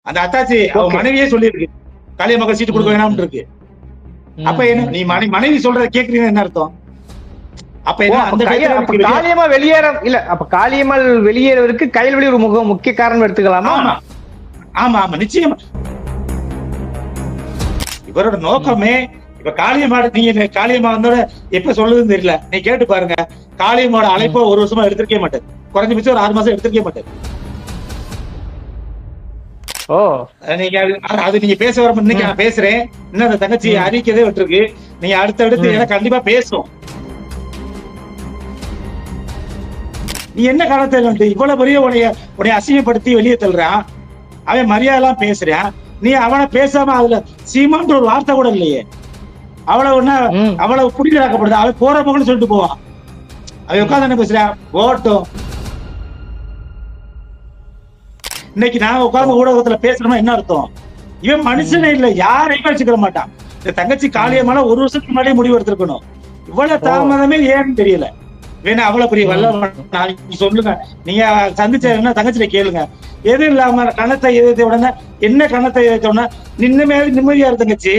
அந்த அத்தாச்சி அவன் மனைவியே சொல்லியிருக்கு காளியம்மாக்கு சீட்டு கொடுக்க வேணாம்னு இருக்கு. அப்ப என்ன நீ மனைவி சொல்றத கேக்குறீங்க என்ன அர்த்தம்? அப்ப என்ன அந்த காளியம்மா வெளியேற இல்ல, அப்ப காளியம்மாள் வெளியேறதுக்கு கைல்வெளி ஒரு முக்கிய காரணம் எடுத்துக்கலாமா? ஆமா ஆமா ஆமா நிச்சயமா. இவரோட நோக்கமே இப்ப காளியம்மாடு நீங்க காளியம்மா வந்தோட எப்ப சொல்லுதுன்னு தெரியல, நீ கேட்டு பாருங்க. காளியம்மாவோட அழைப்போ 1 வருஷமா எடுத்திருக்கே மாட்டேன், குறைஞ்சபட்சம் ஒரு 6 மாசம் எடுத்திருக்கே மாட்டேன். ஓ நீங்க அது நீங்க பேச வர இன்னைக்கு நான் பேசுறேன், இன்னும் அந்த தங்கச்சி அறிவிக்கதே விட்டுருக்கு. நீங்க அடுத்தடுத்து ஏன்னா கண்டிப்பா பேசும். நீ என்ன காலத்துல இவ்வளவு பெரிய உடைய அசிங்கப்படுத்தி வெளியே தள்ளுறான், அவன் மரியாதைலாம் பேசுறான், நீ அவனை பேசாம அதுல சீமான்ற ஒரு வார்த்தை கூட இல்லையே. அவ்வளவு புடிக்கலாக்கப்படுது. அவன் போற போகணும்னு சொல்லிட்டு போவான். அவன் உட்காந்து என்ன பேசுறான் ஓட்டும். இன்னைக்கு நான் உட்கார்ந்து ஊடகத்துல பேசுறோமா என்ன அர்த்தம்? இவன் மனுஷனே இல்ல, யாரையும் வச்சுக்கிற மாட்டான். இந்த தங்கச்சி காளியம்மால 1 வருஷத்துக்கு முன்னாடியே முடிவு எடுத்திருக்கணும். இவ்வளவு தாமதமே ஏன்னு தெரியல. வேணா அவ்வளவு பெரிய வல்ல சொல்லுங்க, நீங்க சந்திச்சா தங்கச்சிட்ட கேளுங்க. எது இல்லாம கணத்தை எதிர்த்த உடனே என்ன கணத்தை எதிர்த்த உடனே நிம்மதியா இரு தங்கச்சி.